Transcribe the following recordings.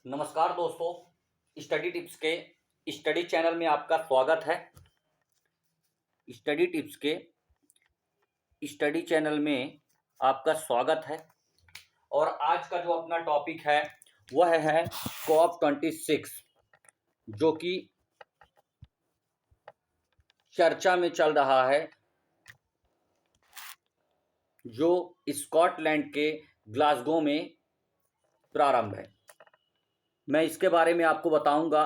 नमस्कार दोस्तों, study tips के स्टडी चैनल में आपका स्वागत है। स्टडी टिप्स के स्टडी चैनल में आपका स्वागत है और आज का जो अपना टॉपिक है वह है COP26, जो कि चर्चा में चल रहा है, जो स्कॉटलैंड के ग्लासगो में प्रारंभ है। मैं इसके बारे में आपको बताऊंगा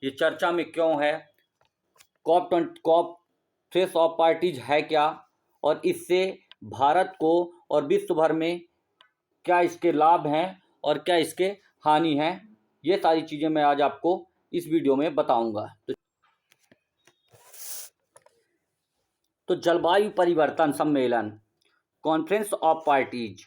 ये चर्चा में क्यों है, COP ऑफ पार्टीज है क्या और इससे भारत को और विश्व भर में क्या इसके लाभ हैं और क्या इसके हानि हैं, ये सारी चीज़ें मैं आज आपको इस वीडियो में बताऊंगा। तो जलवायु परिवर्तन सम्मेलन, कॉन्फ्रेंस ऑफ पार्टीज,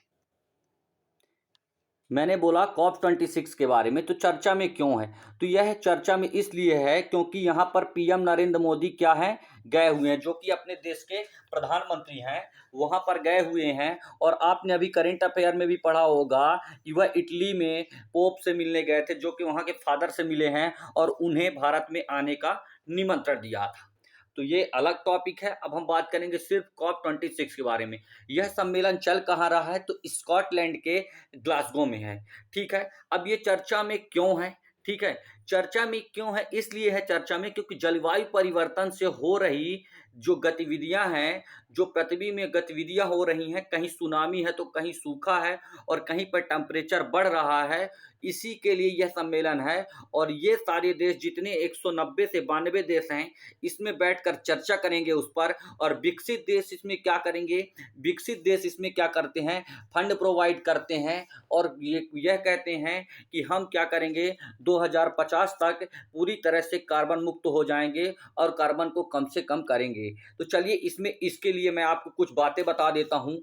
मैंने बोला COP26 के बारे में। तो चर्चा में क्यों है, तो यह चर्चा में इसलिए है क्योंकि यहाँ पर पीएम नरेंद्र मोदी क्या हैं, गए हुए हैं, जो कि अपने देश के प्रधानमंत्री हैं, वहाँ पर गए हुए हैं। और आपने अभी करंट अफेयर में भी पढ़ा होगा कि वह इटली में पोप से मिलने गए थे, जो कि वहाँ के फादर से मिले हैं और उन्हें भारत में आने का निमंत्रण दिया था। तो ये अलग टॉपिक है। अब हम बात करेंगे सिर्फ COP26 के बारे में। यह सम्मेलन चल कहाँ रहा है, तो स्कॉटलैंड के ग्लासगो में है। ठीक है, अब ये चर्चा में क्यों है, ठीक है, चर्चा में क्यों है, इसलिए है चर्चा में क्योंकि जलवायु परिवर्तन से हो रही जो गतिविधियां हैं, जो पृथ्वी में गतिविधियां हो रही हैं, कहीं सुनामी है तो कहीं सूखा है और कहीं पर टेम्परेचर बढ़ रहा है, इसी के लिए यह सम्मेलन है। और ये सारे देश जितने 190 से 92 देश हैं, इसमें बैठकर चर्चा करेंगे उस पर। और विकसित देश इसमें क्या करेंगे, विकसित देश इसमें क्या करते हैं, फंड प्रोवाइड करते हैं और यह कहते हैं कि हम क्या करेंगे, 2050 तक पूरी तरह से कार्बन मुक्त हो जाएंगे और कार्बन को कम से कम करेंगे। तो चलिए इसके लिए मैं आपको कुछ बातें बता देता हूं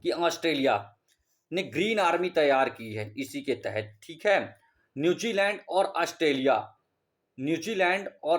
कि ऑस्ट्रेलिया ने ग्रीन आर्मी तैयार की है इसी के तहत। ठीक है, न्यूजीलैंड और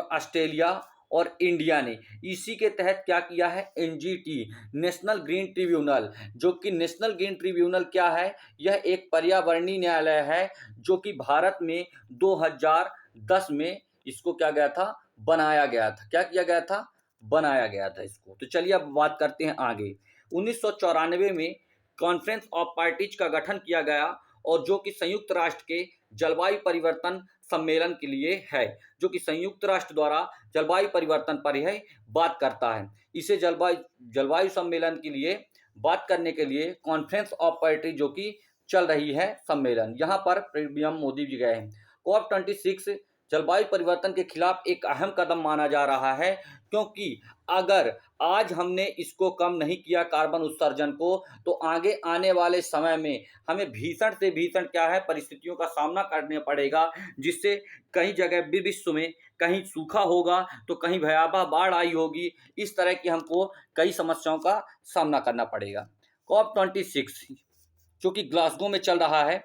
ऑस्ट्रेलिया और इंडिया ने इसी के तहत क्या किया है, NGT, नेशनल ग्रीन ट्रिब्यूनल, जो कि नेशनल ग्रीन ट्रिब्यूनल क्या है, यह एक पर्यावरणीय न्यायालय है, जो कि भारत में 2010 में इसको क्या गया था, बनाया गया था। क्या किया गया था, बनाया गया था इसको। तो चलिए अब बात करते हैं आगे। 1994 में कॉन्फ्रेंस ऑफ पार्टीज का गठन किया गया और जो कि संयुक्त राष्ट्र के जलवायु परिवर्तन सम्मेलन के लिए है, जो कि संयुक्त राष्ट्र द्वारा जलवायु परिवर्तन पर यह बात करता है। इसे जलवायु सम्मेलन के लिए बात करने के लिए कॉन्फ्रेंस ऑफ पार्टी जो कि चल रही है सम्मेलन, यहाँ पर पीएम मोदी जी गए हैं। COP26 जलवायु परिवर्तन के खिलाफ एक अहम कदम माना जा रहा है, क्योंकि अगर आज हमने इसको कम नहीं किया कार्बन उत्सर्जन को, तो आगे आने वाले समय में हमें भीषण से भीषण क्या है, परिस्थितियों का सामना करना पड़ेगा, जिससे कई जगह भी विश्व में कहीं सूखा होगा तो कहीं भयावह बाढ़ आई होगी। इस तरह की हमको कई समस्याओं का सामना करना पड़ेगा। COP26 जो कि ग्लासगो में चल रहा है,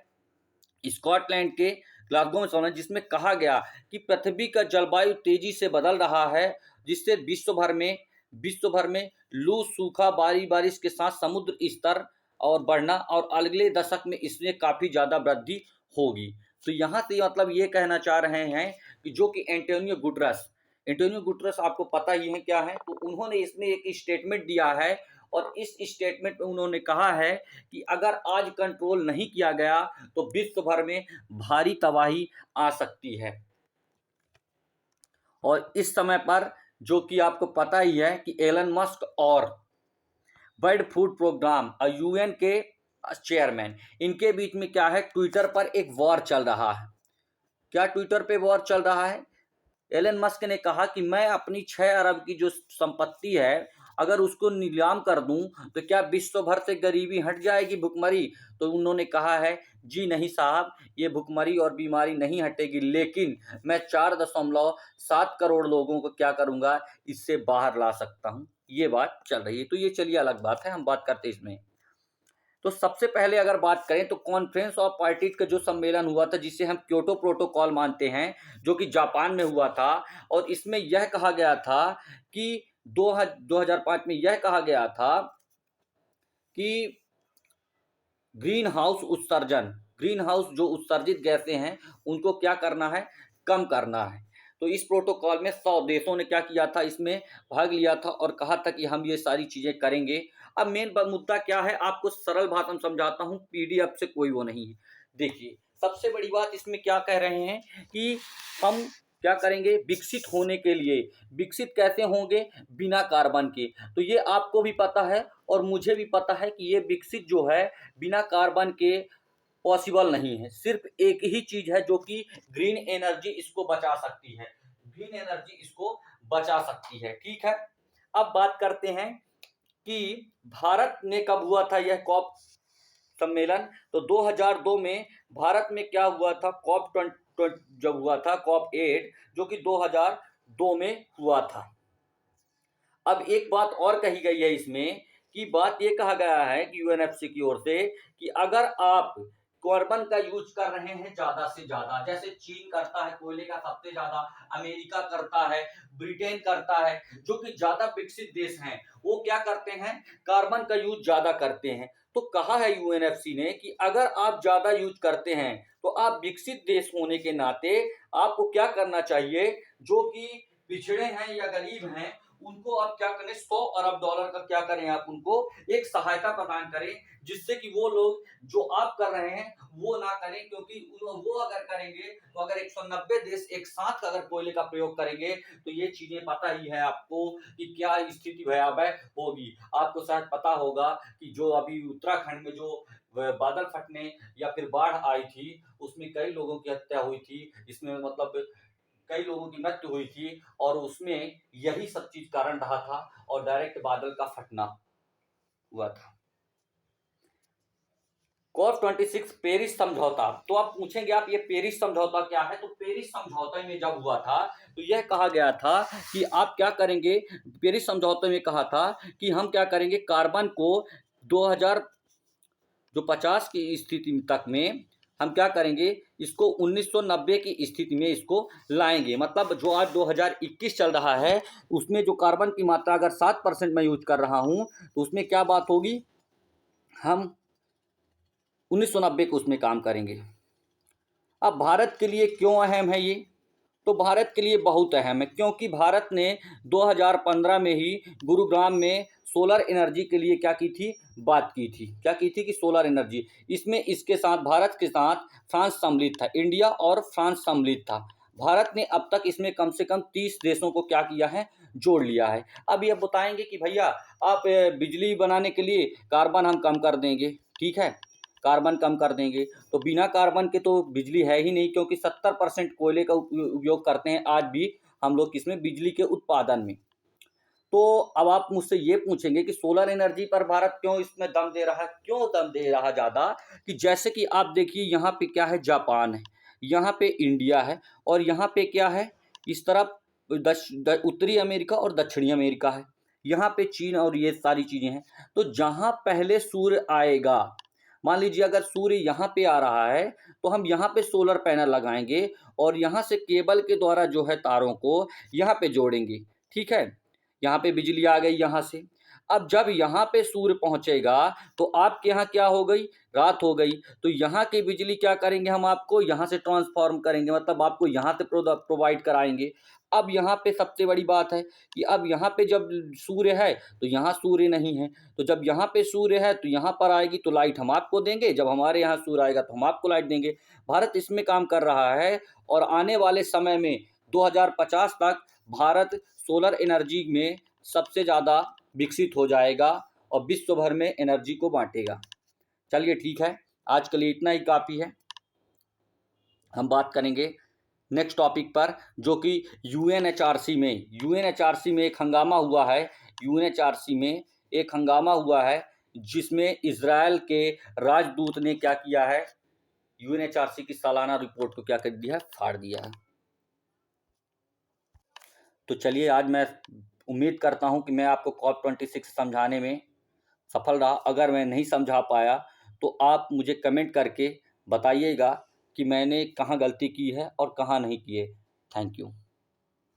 स्कॉटलैंड के ग्लासगो में चल रहा है, जिसमें कहा गया कि पृथ्वी का जलवायु तेजी से बदल रहा है, जिससे विश्व भर में लू, सूखा, बारिश के साथ समुद्र स्तर और बढ़ना और अगले दशक में इसमें काफ़ी ज़्यादा वृद्धि होगी। तो यहाँ से मतलब ये कहना चाह रहे हैं कि जो कि एंटोनियो गुटरस आपको पता ही है क्या है, तो उन्होंने इसमें एक स्टेटमेंट दिया है और इस स्टेटमेंट में उन्होंने कहा है कि अगर आज कंट्रोल नहीं किया गया तो विश्व भर में भारी तबाही आ सकती है। और इस समय पर जो कि आपको पता ही है कि एलन मस्क और वर्ल्ड फूड प्रोग्राम UN के चेयरमैन, इनके बीच में क्या है, ट्विटर पर एक वॉर चल रहा है। क्या ट्विटर पे वॉर चल रहा है, एलन मस्क ने कहा कि मैं अपनी 6 अरब की जो संपत्ति है, अगर उसको नीलाम कर दूं तो क्या विश्व भर से गरीबी हट जाएगी, भुखमरी। तो उन्होंने कहा है, जी नहीं साहब, ये भुखमरी और बीमारी नहीं हटेगी, लेकिन मैं 4.7 करोड़ लोगों को क्या करूंगा, इससे बाहर ला सकता हूं। ये बात चल रही है। तो ये चलिए अलग बात है, हम बात करते हैं इसमें। तो सबसे पहले अगर बात करें तो कॉन्फ्रेंस ऑफ पार्टीज का जो सम्मेलन हुआ था, जिसे हम क्योटो प्रोटोकॉल मानते हैं, जो कि जापान में हुआ था, और इसमें यह कहा गया था कि 2005 में यह कहा गया था कि ग्रीन हाउस उत्सर्जन ग्रीन हाउस जो उत्सर्जित गैसें हैं उनको क्या करना है, कम करना है। तो इस प्रोटोकॉल में 100 देशों ने क्या किया था, इसमें भाग लिया था और कहा था कि हम ये सारी चीज़ें करेंगे। अब मेन मुद्दा क्या है, आपको सरल भाषा में समझाता हूँ, पीडीएफ से कोई वो नहीं है। देखिए सबसे बड़ी बात इसमें क्या कह रहे हैं कि हम क्या करेंगे, विकसित होने के लिए। विकसित कैसे होंगे, बिना कार्बन के। तो ये आपको भी पता है और मुझे भी पता है कि ये विकसित जो है बिना कार्बन के पॉसिबल नहीं है। सिर्फ एक ही चीज है जो कि ग्रीन एनर्जी इसको बचा सकती है, ग्रीन एनर्जी इसको बचा सकती है। ठीक है, अब बात करते हैं कि भारत ने कब हुआ था यह कॉप सम्मेलन। तो 2002 में भारत में क्या हुआ था, कॉप 20 जब हुआ था, कॉप 8 जो कि 2002 में हुआ था। अब एक बात और कही गई है इसमें कि बात ये कहा गया है कि यूएनएफसी की ओर से कि अगर आप कार्बन का यूज कर रहे हैं ज्यादा से ज्यादा, जैसे चीन करता है कोयले का सबसे ज्यादा, अमेरिका करता है, ब्रिटेन करता है, जो कि ज्यादा विकसित देश हैं, वो क्या करते हैं, कार्बन का यूज ज्यादा करते हैं। तो कहा है यूएनएफसी ने कि अगर आप ज्यादा यूज करते हैं तो आप विकसित देश होने के नाते आपको क्या करना चाहिए, जो कि पिछड़े हैं या गरीब हैं उनको आप क्या करें, $100 अरब का क्या करें, आप उनको एक सहायता प्रदान करें, जिससे कि वो लोग जो आप कर रहे हैं वो ना करें। क्योंकि वो अगर करेंगे तो अगर 190 देश एक साथ अगर कोयले का प्रयोग करेंगे तो ये चीजें पता ही है आपको कि क्या स्थिति भयावह होगी। आपको शायद पता होगा कि जो अभी उत्तराखंड में जो बादल फटने या फिर बाढ़ आई थी उसमें कई लोगों की हत्या हुई थी, इसमें मतलब कई लोगों की मृत्यु हुई थी और उसमें यही सब चीज कारण रहा था और डायरेक्ट बादल का फटना हुआ था। कॉप 26 पेरिस समझौता। तो आप पूछेंगे आप ये पेरिस समझौता क्या है, तो पेरिस समझौते में जब हुआ था तो यह कहा गया था कि आप क्या करेंगे, पेरिस समझौते में कहा था कि हम क्या करेंगे, कार्बन को 2050 की स्थिति तक में हम क्या करेंगे, इसको 1990 की स्थिति में इसको लाएंगे। मतलब जो आज 2021 चल रहा है उसमें जो कार्बन की मात्रा अगर 7% मैं यूज कर रहा हूं तो उसमें क्या बात होगी, हम 1990 को उसमें काम करेंगे। अब भारत के लिए क्यों अहम है ये, तो भारत के लिए बहुत अहम है क्योंकि भारत ने 2015 में ही गुरुग्राम में सोलर एनर्जी के लिए क्या की थी, बात की थी। क्या की थी कि सोलर एनर्जी, इसमें इसके साथ भारत के साथ फ्रांस सम्मिलित था, इंडिया और फ्रांस सम्मिलित था। भारत ने अब तक इसमें कम से कम 30 देशों को क्या किया है, जोड़ लिया है। अब ये बताएंगे कि भैया आप बिजली बनाने के लिए कार्बन हम कम कर देंगे, ठीक है, कार्बन कम कर देंगे, तो बिना कार्बन के तो बिजली है ही नहीं, क्योंकि 70% कोयले का उपयोग करते हैं आज भी हम लोग किसमें, बिजली के उत्पादन में। तो अब आप मुझसे ये पूछेंगे कि सोलर एनर्जी पर भारत क्यों इसमें दम दे रहा है, क्यों दम दे रहा ज़्यादा, कि जैसे कि आप देखिए यहाँ पे क्या है, जापान है, यहाँ पे इंडिया है और यहाँ पे क्या है, इस तरफ उत्तरी अमेरिका और दक्षिणी अमेरिका है, यहाँ पे चीन और ये सारी चीज़ें हैं। तो जहाँ पहले सूर्य आएगा, मान लीजिए अगर सूर्य यहाँ पे आ रहा है तो हम यहाँ पे सोलर पैनल लगाएंगे और यहाँ से केबल के द्वारा जो है तारों को यहाँ पे जोड़ेंगे, ठीक है, यहाँ पे बिजली आ गई यहाँ से। अब जब यहाँ पे सूर्य पहुँचेगा तो आपके यहाँ क्या हो गई, रात हो गई, तो यहाँ की बिजली क्या करेंगे, हम आपको यहाँ से ट्रांसफॉर्म करेंगे, मतलब आपको यहाँ से प्रोवाइड कराएंगे। अब यहाँ पे सबसे बड़ी बात है कि अब यहाँ पे जब सूर्य है तो यहाँ सूर्य नहीं है, तो जब यहाँ पे सूर्य है तो यहाँ पर आएगी तो लाइट हम आपको देंगे, जब हमारे यहाँ सूर्य आएगा तो हम आपको लाइट देंगे। भारत इसमें काम कर रहा है और आने वाले समय में 2050 तक भारत सोलर एनर्जी में सबसे ज़्यादा विकसित हो जाएगा और विश्व भर में एनर्जी को बांटेगा। चलिए ठीक है, आज के लिए इतना ही काफ़ी है। हम बात करेंगे नेक्स्ट टॉपिक पर, जो कि यूएनएचआरसी में एक हंगामा हुआ है, यूएनएचआरसी में एक हंगामा हुआ है जिसमें इजराइल के राजदूत ने क्या किया है, यूएनएचआरसी की सालाना रिपोर्ट को क्या कर दिया है, फाड़ दिया है। तो चलिए, आज मैं उम्मीद करता हूं कि मैं आपको कॉप 26 समझाने में सफल रहा। अगर मैं नहीं समझा पाया तो आप मुझे कमेंट करके बताइएगा कि मैंने कहाँ गलती की है और कहाँ नहीं की है। Thank you.